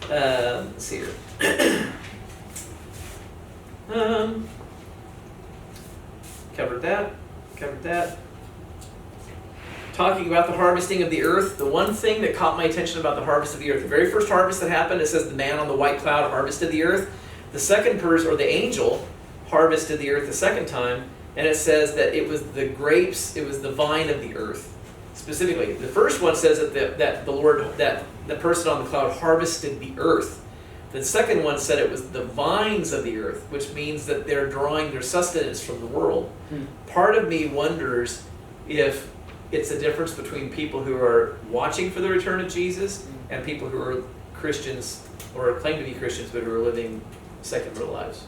Let's see here. Covered that. Talking about the harvesting of the earth, the one thing that caught my attention about the harvest of the earth, the very first harvest that happened, it says the man on the white cloud harvested the earth. The second person, or the angel, harvested the earth the second time, and it says that it was the grapes, it was the vine of the earth. Specifically, the first one says that the person on the cloud harvested the earth. The second one said it was the vines of the earth, which means that they're drawing their sustenance from the world. Part of me wonders if it's a difference between people who are watching for the return of Jesus and people who are Christians or claim to be Christians but who are living secular lives.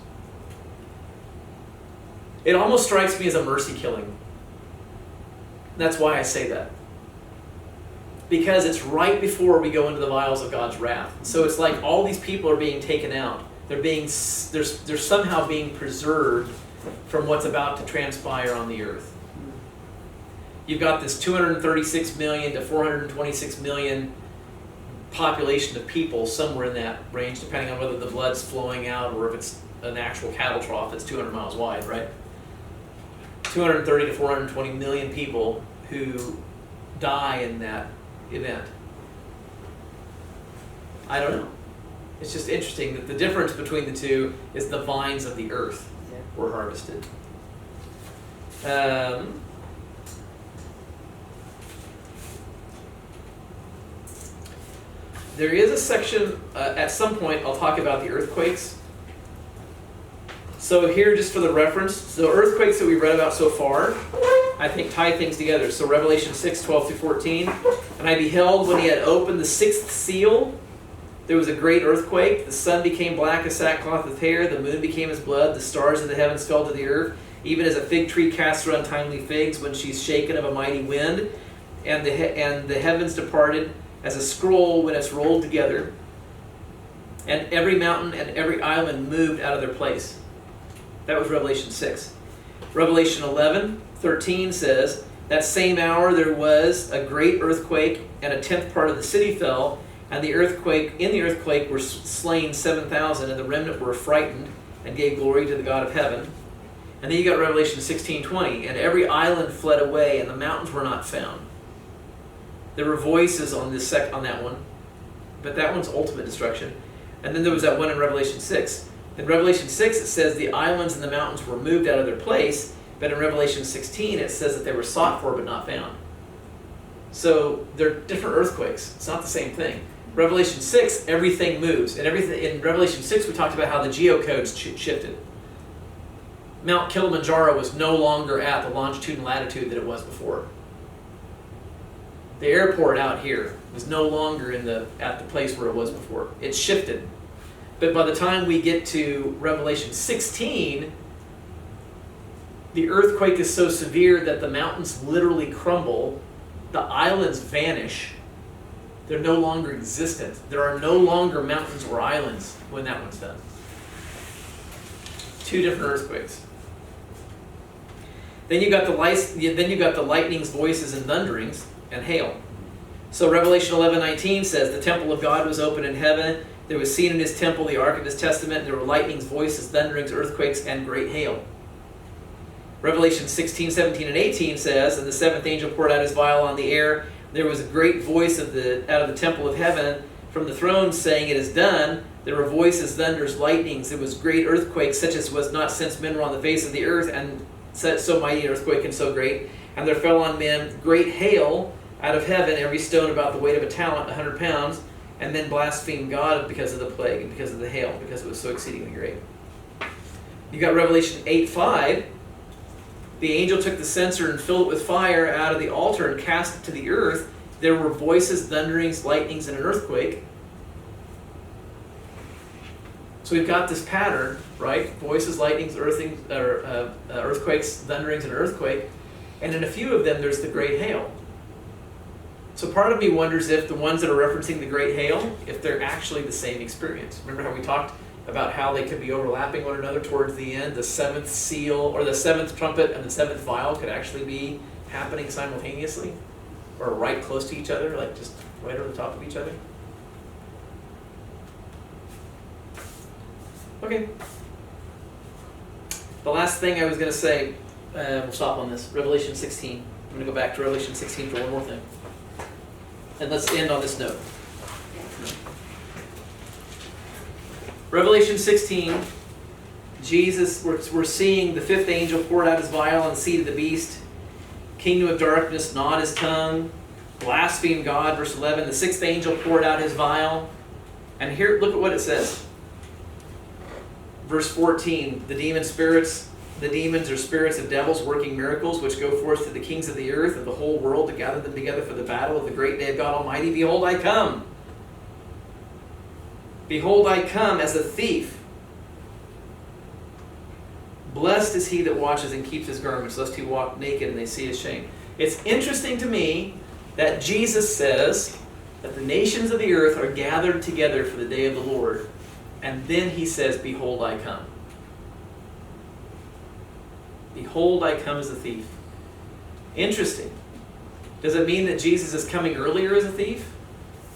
It almost strikes me as a mercy killing. That's why I say that. Because it's right before we go into the vials of God's wrath. So it's like all these people are being taken out. They're somehow being preserved from what's about to transpire on the earth. You've got this 236 million to 426 million population of people, somewhere in that range, depending on whether the blood's flowing out or if it's an actual cattle trough that's 200 miles wide, right? 230 to 420 million people who die in that event. I don't know. It's just interesting that the difference between the two is the vines of the earth were harvested. There is a section, at some point, I'll talk about the earthquakes. So here, just for the reference, the earthquakes that we've read about so far, I think tie things together. So Revelation 6, 12 through 14. And I beheld when he had opened the sixth seal, there was a great earthquake. The sun became black as sackcloth with hair. The moon became as blood. The stars of the heavens fell to the earth, even as a fig tree casts her untimely figs when she's shaken of a mighty wind. And the heavens departed as a scroll when it's rolled together. And every mountain and every island moved out of their place. That was Revelation 6. Revelation 11, 13 says, that same hour there was a great earthquake, and a tenth part of the city fell, and in the earthquake were slain 7,000, and the remnant were frightened and gave glory to the God of heaven. And then you got Revelation 16:20, and every island fled away, and the mountains were not found. There were voices on that one, but that one's ultimate destruction. And then there was that one in Revelation 6. In Revelation 6 it says the islands and the mountains were moved out of their place, but in Revelation 16 it says that they were sought for but not found. So they're different earthquakes. It's not the same thing. Revelation 6, everything moves. And in Revelation 6 we talked about how the geocodes shifted. Mount Kilimanjaro was no longer at the longitude and latitude that it was before. The airport out here was no longer at the place where it was before. It shifted. But by the time we get to Revelation 16, the earthquake is so severe that the mountains literally crumble, the islands vanish, they're no longer existent. There are no longer mountains or islands when that one's done. Two different earthquakes. Then you got the lightnings, voices, and thunderings, and hail. So Revelation 11:19 says, the temple of God was open in heaven. There was seen in his temple the ark of his testament, and there were lightnings, voices, thunderings, earthquakes, and great hail. Revelation 16, 17, and 18 says, and the seventh angel poured out his vial on the air. There was a great voice out of the temple of heaven from the throne saying, it is done. There were voices, thunders, lightnings. There was great earthquakes, such as was not since men were on the face of the earth, and so mighty an earthquake and so great. And there fell on men great hail out of heaven, every stone about the weight of a talent, 100 pounds, and men blasphemed God because of the plague and because of the hail, because it was so exceedingly great. You got Revelation 8:5. The angel took the censer and filled it with fire out of the altar and cast it to the earth. There were voices, thunderings, lightnings, and an earthquake. So we've got this pattern, right? Voices, lightnings, earthquakes, thunderings, and an earthquake. And in a few of them, there's the great hail. So part of me wonders if the ones that are referencing the great hail, if they're actually the same experience. Remember how we talked about how they could be overlapping one another towards the end? The seventh seal, or the seventh trumpet and the seventh vial could actually be happening simultaneously, or right close to each other, like just right over the top of each other. Okay. The last thing I was going to say, we'll stop on this, Revelation 16. I'm going to go back to Revelation 16 for one more thing. And let's end on this note. Revelation 16, Jesus, we're seeing the fifth angel poured out his vial on the seat of the beast. Kingdom of darkness gnawed his tongue. Blasphemed God, verse 11. The sixth angel poured out his vial. And here, look at what it says. Verse 14, the demons are spirits of devils working miracles, which go forth to the kings of the earth and the whole world to gather them together for the battle of the great day of God Almighty. Behold, I come. Behold, I come as a thief. Blessed is he that watches and keeps his garments, lest he walk naked and they see his shame. It's interesting to me that Jesus says that the nations of the earth are gathered together for the day of the Lord. And then he says, behold, I come. Behold, I come as a thief. Interesting. Does it mean that Jesus is coming earlier as a thief?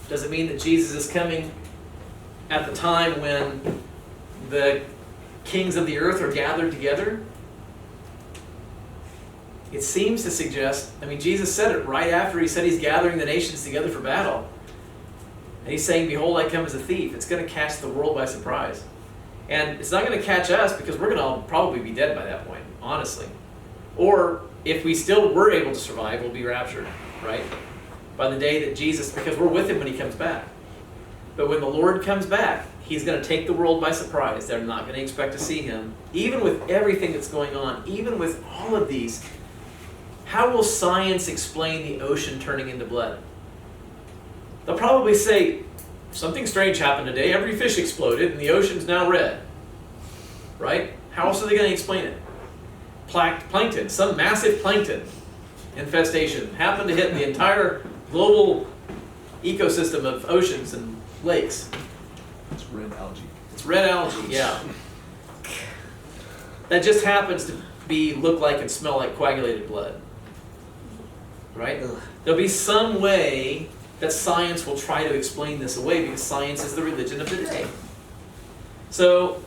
Does it mean that Jesus is coming at the time when the kings of the earth are gathered together? It seems to suggest, Jesus said it right after he said he's gathering the nations together for battle. And he's saying, behold, I come as a thief. It's going to catch the world by surprise. And it's not going to catch us because we're going to all probably be dead by that point, honestly. Or if we still were able to survive, we'll be raptured, right? By the day that Jesus, because we're with him when he comes back. But when the Lord comes back, he's going to take the world by surprise. They're not going to expect to see him. Even with everything that's going on, even with all of these, how will science explain the ocean turning into blood? They'll probably say, something strange happened today. Every fish exploded and the ocean's now red. Right? How else are they going to explain it? Plankton, some massive plankton infestation happened to hit the entire global ecosystem of oceans and lakes. It's red algae. It's red algae, yeah. That just happens to look like and smell like coagulated blood. Right? There'll be some way that science will try to explain this away because science is the religion of the day. So,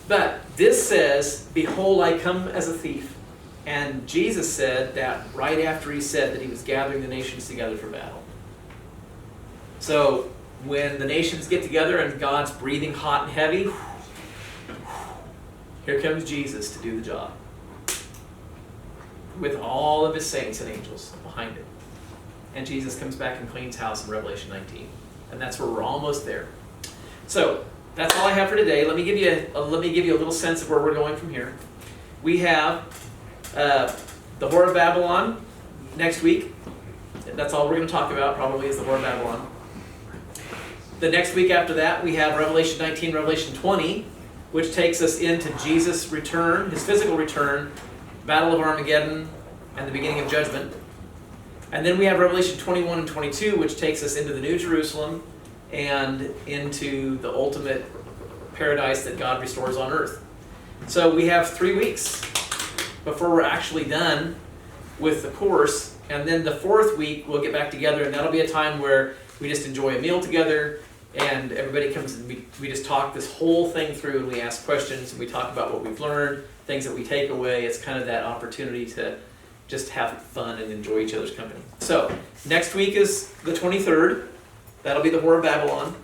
but this says, behold, I come as a thief. And Jesus said that right after he said that he was gathering the nations together for battle. So, when the nations get together and God's breathing hot and heavy, here comes Jesus to do the job. With all of his saints and angels behind him. And Jesus comes back and cleans house in Revelation 19. And that's where we're almost there. So, that's all I have for today. Let me give you a little sense of where we're going from here. We have the Whore of Babylon next week. That's all we're going to talk about probably is the Whore of Babylon. The next week after that, we have Revelation 19, Revelation 20, which takes us into Jesus' return, his physical return, Battle of Armageddon, and the beginning of judgment. And then we have Revelation 21 and 22, which takes us into the New Jerusalem and into the ultimate paradise that God restores on earth. So we have 3 weeks before we're actually done with the course. And then the fourth week, we'll get back together, and that'll be a time where we just enjoy a meal together, and everybody comes and we just talk this whole thing through, and we ask questions, and we talk about what we've learned, things that we take away. It's kind of that opportunity to just have fun and enjoy each other's company. So, next week is the 23rd. That'll be the Whore of Babylon.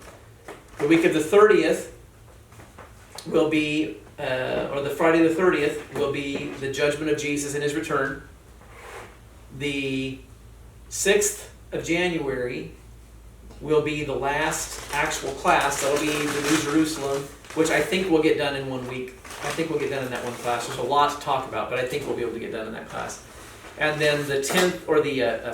The week of the 30th will be, or the Friday the 30th, will be the judgment of Jesus and his return. The 6th of January will be the last actual class. That'll be the New Jerusalem, which I think we'll get done in 1 week. I think we'll get done in that one class. There's a lot to talk about, but I think we'll be able to get done in that class. And then the 10th, or the